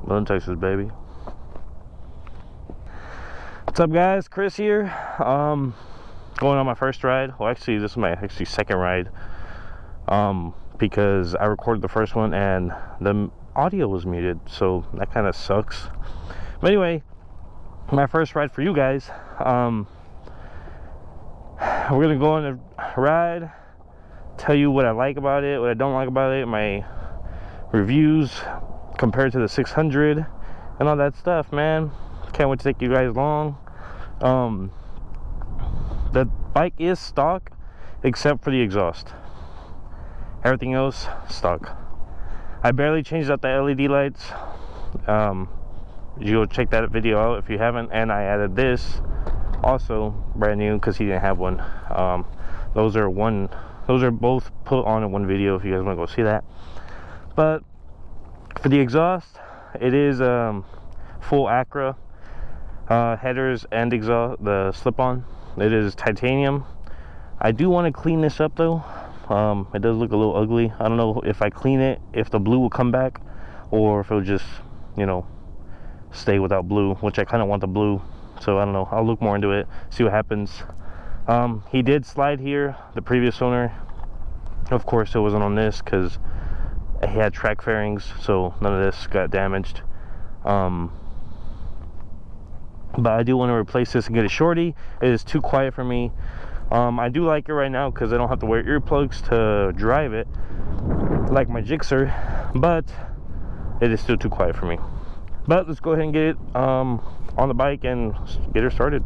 Lone Texas, baby. What's up, guys? Chris here. Going on my first ride. Well, actually, this is my second ride. Because I recorded the first one and the audio was muted, so that kind of sucks. But anyway, my first ride for you guys. We're gonna go on a ride, tell you what I like about it, what I don't like about it, my reviews compared to the 600 and all that stuff, man. Can't wait to take you guys along. The bike is stock except for the exhaust. Everything else stock. I barely changed out the LED lights. You go check that video out if you haven't. And I added this, also brand new, because he didn't have one. Those are both put on in one video if you guys want to go see that. But for the exhaust, it is full Acra headers and exhaust, the slip-on. It is titanium. I do want to clean this up though. It does look a little ugly. I don't know if I clean it, if the blue will come back, or if it'll just, you know, stay without blue, which I kind of want the blue. So I don't know, I'll look more into it, see what happens. He did slide here, the previous owner. Of course it wasn't on this because he had track fairings, so none of this got damaged. But I do want to replace this and get a shorty. It is too quiet for me. I do like it right now because I don't have to wear earplugs to drive it like my Gixxer, but it is still too quiet for me. But let's go ahead and get it on the bike and get her started.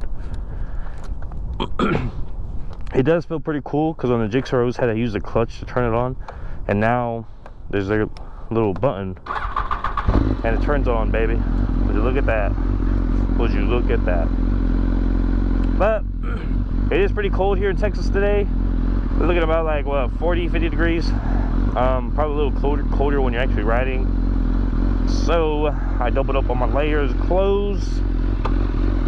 It does feel pretty cool because on the Gixxer I always had to use the clutch to turn it on, and now there's a little button and it turns on, baby. Would you look at that? Would you look at that? But it is pretty cold here in Texas today. We're looking about like what, 40-50 degrees. Probably a little colder when you're actually riding. So I doubled up on my layers of clothes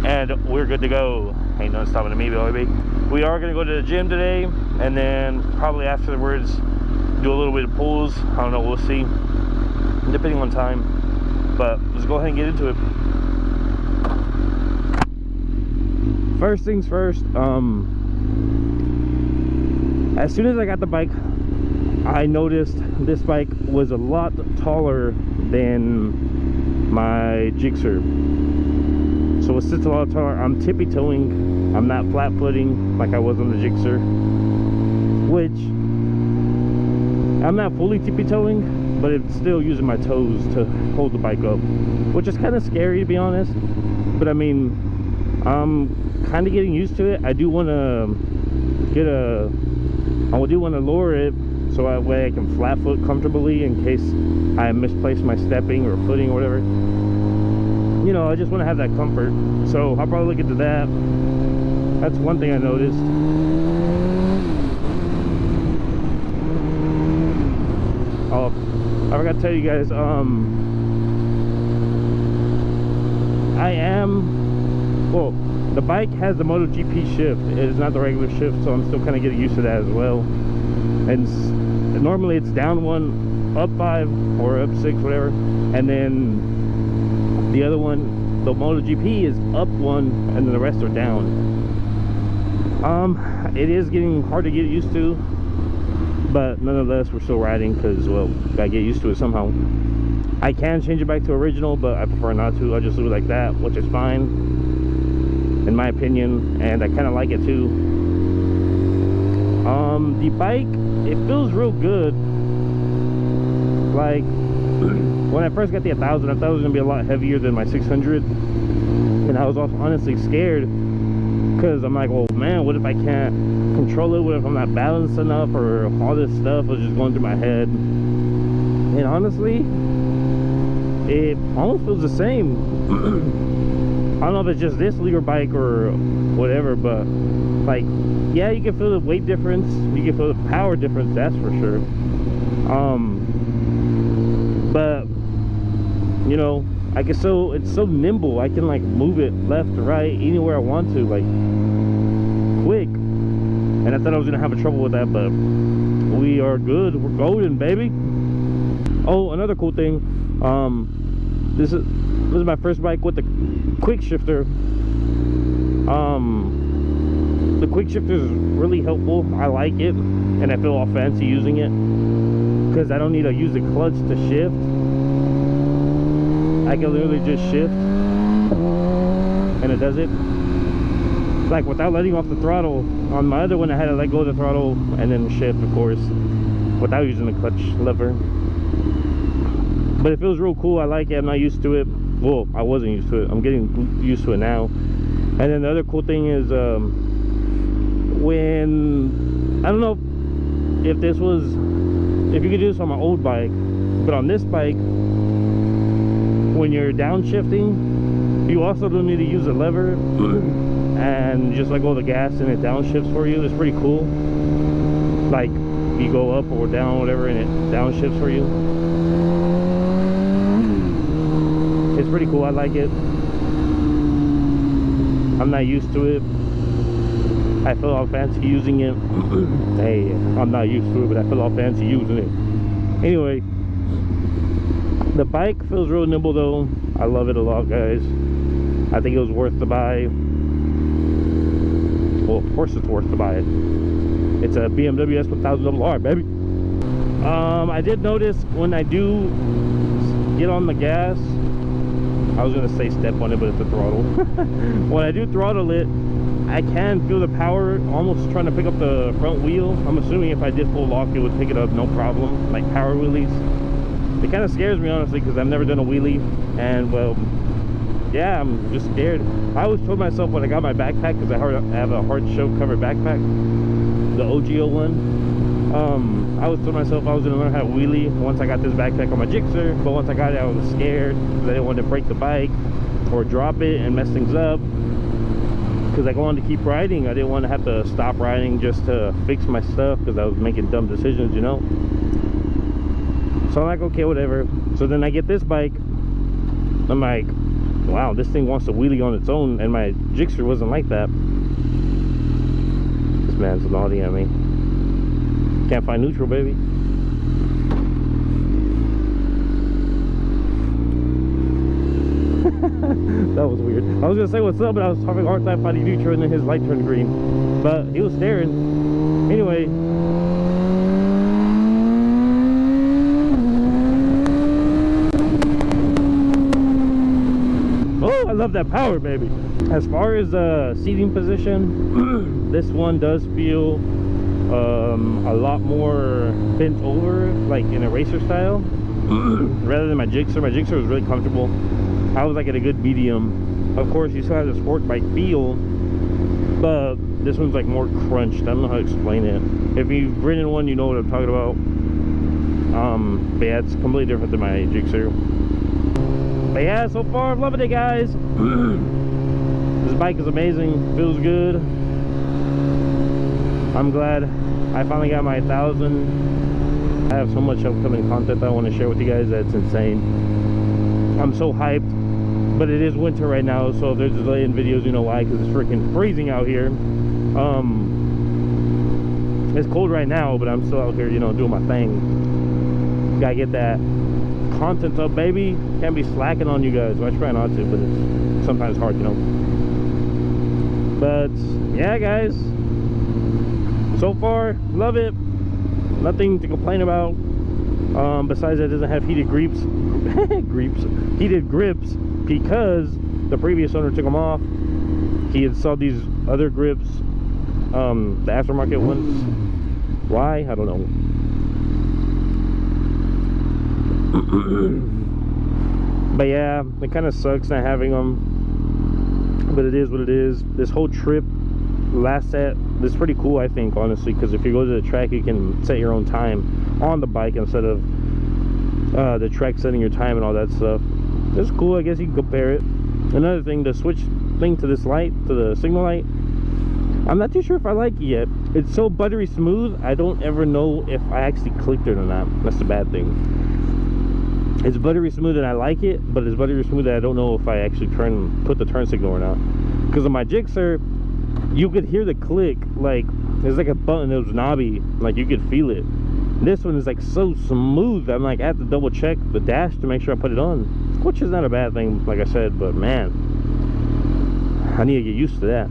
and we're good to go. Ain't nothing stopping me, baby. We are gonna go to the gym today, and then probably afterwards do a little bit of pulls. I don't know, we'll see, depending on time. But let's go ahead and get into it. First things first, as soon as I got the bike, I noticed this bike was a lot taller than my Gixxer. So it sits a lot taller. I'm tippy-toeing. I'm not flat-footing like I was on the Gixxer, which I'm not fully tippy-toeing, but it's still using my toes to hold the bike up, which is kind of scary, to be honest. But I mean, I'm kind of getting used to it. I do want to lower it so that way I can flat foot comfortably in case I misplace my stepping or footing or whatever. You know, I just want to have that comfort. So I'll probably look into that. That's one thing I noticed. Oh, I forgot to tell you guys, the bike has the MotoGP shift. It is not the regular shift, so I'm still kind of getting used to that as well. And normally it's down 1, up 5, or up 6, whatever. And then the other one, the MotoGP, is up 1, and then the rest are down. It is getting hard to get used to, but nonetheless, we're still riding because, well, gotta get used to it somehow. I can change it back to original, but I prefer not to. I just leave it like that, which is fine, in my opinion, and I kind of like it too. The bike, it feels real good. Like, when I first got the 1000, I thought it was gonna be a lot heavier than my 600, and I was honestly scared because I'm like, well, man, what if I can't control it? What if I'm not balanced enough? Or all this stuff was just going through my head. And honestly, it almost feels the same. I don't know if it's just this Leader bike or whatever, but like, yeah, you can feel the weight difference, you can feel the power difference, that's for sure. But you know, it's so nimble. I can like move it left to right anywhere I want to, like quick. And I thought I was gonna have trouble with that, but we are good. We're golden, baby. Oh, another cool thing, This is my first bike with the quick shifter. The quick shifter is really helpful. I like it, and I feel all fancy using it because I don't need to use the clutch to shift. I can literally just shift and it does it, like without letting off the throttle. On my other one I had to let go of the throttle and then shift, of course, without using the clutch lever. But it feels real cool. I like it. I'm not used to it. Well, I wasn't used to it. I'm getting used to it now. And then the other cool thing is when, I don't know if this was, if you could do this on my old bike, but on this bike, when you're downshifting, you also don't need to use a lever and just let go of the gas and it downshifts for you. It's pretty cool. Like you go up or down, whatever, and it downshifts for you. It's pretty cool. I like it. I'm not used to it. I feel all fancy using it. Hey, I'm not used to it, but I feel all fancy using it. Anyway, the bike feels real nimble though. I love it a lot, guys. I think it was worth the buy. Well, of course it's worth the buy. It's a BMW S1000rr, baby. I did notice when I do get on the gas, I was gonna say step on it, but it's a throttle. When I do throttle it, I can feel the power almost trying to pick up the front wheel. I'm assuming if I did full lock, it would pick it up no problem, like power wheelies. It kind of scares me, honestly, because I've never done a wheelie. And well, yeah, I'm just scared. I always told myself when I got my backpack, because I have a hard shell cover backpack, the OGO one. I always told myself I was going to learn how to wheelie once I got this backpack on my Gixxer. But once I got it, I was scared because I didn't want to break the bike or drop it and mess things up. Because I wanted to keep riding. I didn't want to have to stop riding just to fix my stuff because I was making dumb decisions, you know. So I'm like, okay, whatever. So then I get this bike. I'm like, wow, this thing wants to wheelie on its own, and my Gixxer wasn't like that. This man's naughty at me. Can't find neutral, baby. That was weird. I was gonna say what's up, but I was having a hard time finding neutral, and then his light turned green. But he was staring. Anyway. Oh, I love that power, baby. As far as seating position, this one does feel a lot more bent over, like in a racer style, rather than my Gixxer. My Gixxer was really comfortable. I was like at a good medium. Of course, you still have the sport bike feel, but this one's like more crunched. I don't know how to explain it. If you've ridden one, you know what I'm talking about. But yeah, it's completely different than my Gixxer. But yeah, so far I'm loving it, guys. This bike is amazing, feels good. I'm glad I finally got my 1000. I have so much upcoming content that I want to share with you guys that's insane. I'm so hyped, but it is winter right now, so if there's a delay in videos, you know why, because it's freaking freezing out here. It's cold right now, but I'm still out here, you know, doing my thing. Gotta get that content up, baby. Can't be slacking on you guys. Well, I try not to, but it's sometimes hard, you know. But yeah, guys, so far love it. Nothing to complain about, besides that it doesn't have heated grips heated grips, because the previous owner took them off. He installed these other grips, the aftermarket ones. Why? I don't know. But yeah, it kind of sucks not having them, but it is what it is. This whole trip last set, this is pretty cool, I think, honestly, because if you go to the track, you can set your own time on the bike instead of the track setting your time and all that stuff. It's cool. I guess you can compare it. Another thing, the switch thing to this light, to the signal light, I'm not too sure if I like it yet. It's so buttery smooth, I don't ever know if I actually clicked it or not. That's the bad thing. It's buttery smooth and I like it, but it's buttery smooth that I don't know if I actually put the turn signal or not. Because on my Gixxer, you could hear the click, like it's like a button that was knobby, like you could feel it. This one is like so smooth, I'm like I have to double check the dash to make sure I put it on. which is not a bad thing, like I said, but man, I need to get used to that.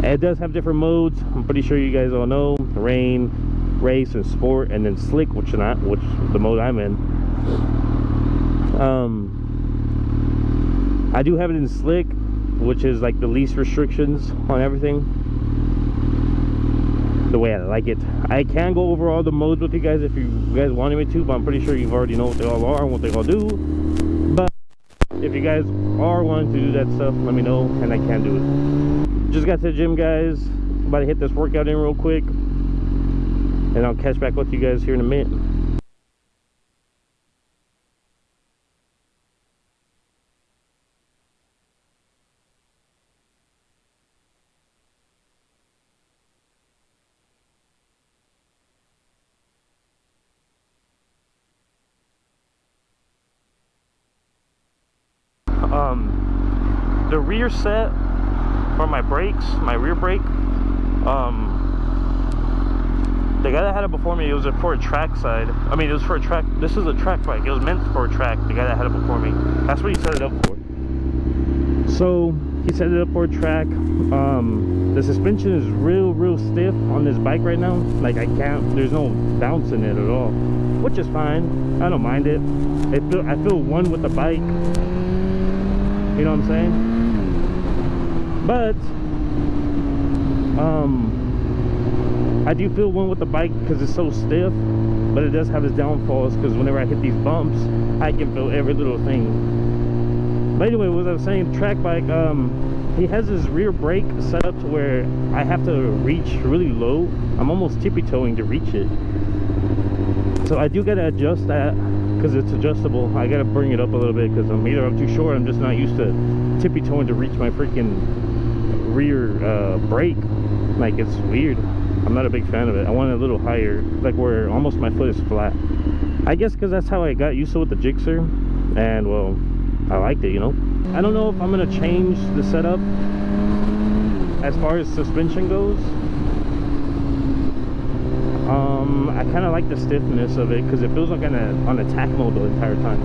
It does have different modes. I'm pretty sure you guys all know: rain, race, and sport, and then slick, which is the mode I'm in. I do have it in slick, which is like the least restrictions on everything, the way I like it. I can go over all the modes with you guys if you guys wanted me to, but I'm pretty sure you already know what they all are and what they all do. But if you guys are wanting to do that stuff, let me know and I can do it. Just got to the gym, guys. About to hit this workout in real quick, and I'll catch back with you guys here in a minute. The rear set for my brakes, my rear brake, the guy that had it before me, it was for a track side. I mean, it was for a track. This is a track bike. It was meant for a track. The guy that had it before me, that's what he set it up for. So he set it up for a track. The suspension is real stiff on this bike right now. Like, there's no bounce in it at all, which is fine. I don't mind it. I feel one with the bike. You know what I'm saying? But I do feel one with the bike because it's so stiff, but it does have its downfalls, because whenever I hit these bumps, I can feel every little thing. But anyway, what I was saying, track bike, he has his rear brake set up to where I have to reach really low. I'm almost tippy-toeing to reach it. So I do gotta adjust that, because it's adjustable. I gotta bring it up a little bit, because either I'm too short, I'm just not used to tippy-toeing to reach my freaking rear brake. Like, it's weird. I'm not a big fan of it. I want it a little higher, like where almost my foot is flat. I guess because that's how I got used to it with the Gixxer, and well, I liked it, you know. I don't know if I'm gonna change the setup as far as suspension goes. I kind of like the stiffness of it, because it feels like on attack mode the entire time.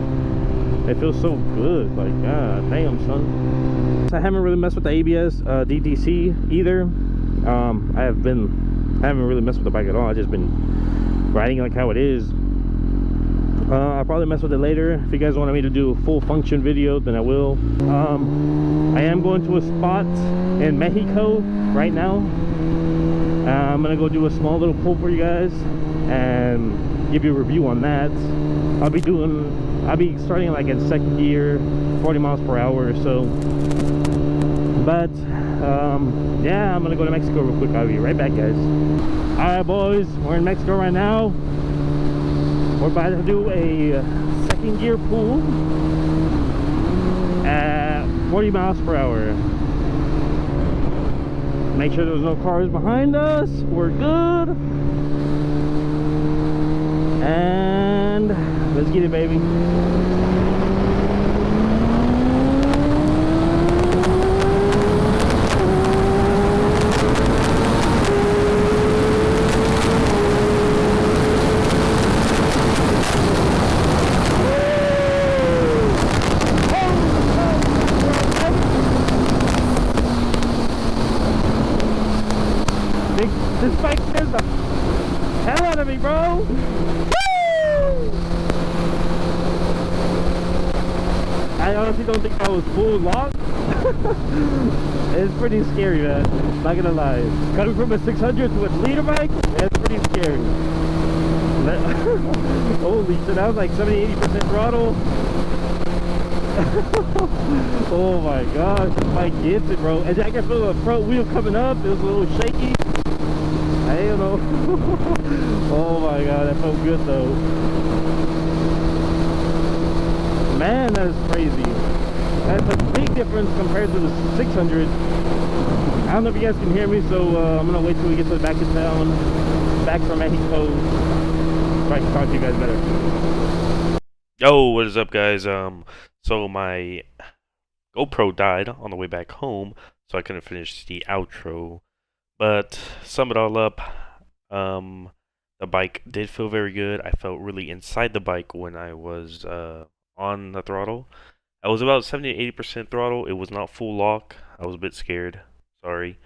It feels so good, like, god damn, son. So I haven't really messed with the ABS DTC either. I haven't really messed with the bike at all. I've just been riding like how it is. I'll probably mess with it later. If you guys wanted me to do a full function video, then I will. I am going to a spot in Mexico right now. I'm gonna go do a small little pull for you guys and give you a review on that. I'll be starting like in second gear, 40 miles per hour or so. But yeah, I'm gonna go to Mexico real quick. I'll be right back, guys. Alright, boys, we're in Mexico right now. We're about to do a second gear pull at 40 miles per hour. Make sure there's no cars behind us. We're good. And let's get it, baby. This bike scares the hell out of me, bro. Woo! I honestly don't think I was full locked. It's pretty scary, man. Not gonna lie. Coming from a 600 to a liter bike, it's pretty scary. Holy shit, that was like 70-80% throttle. Oh my gosh, this bike gets it, bro. And I can feel the front wheel coming up. It was a little shaky. I don't know. Oh my god, that felt good though. Man, that is crazy. That's a big difference compared to the 600. I don't know if you guys can hear me, so I'm gonna wait till we get to the back of town, back from Mexico, so I can talk to you guys better. Yo, what is up, guys? So my GoPro died on the way back home, so I couldn't finish the outro. But sum it all up, the bike did feel very good. I felt really inside the bike when I was on the throttle. I was about 70 to 80% throttle. It was not full lock. I was a bit scared. Sorry.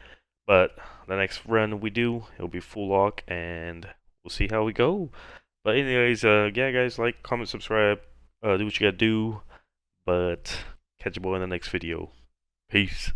But the next run we do, it'll be full lock, and we'll see how we go. But anyways, yeah, guys, like, comment, subscribe, do what you gotta do. But catch you boy in the next video. Peace.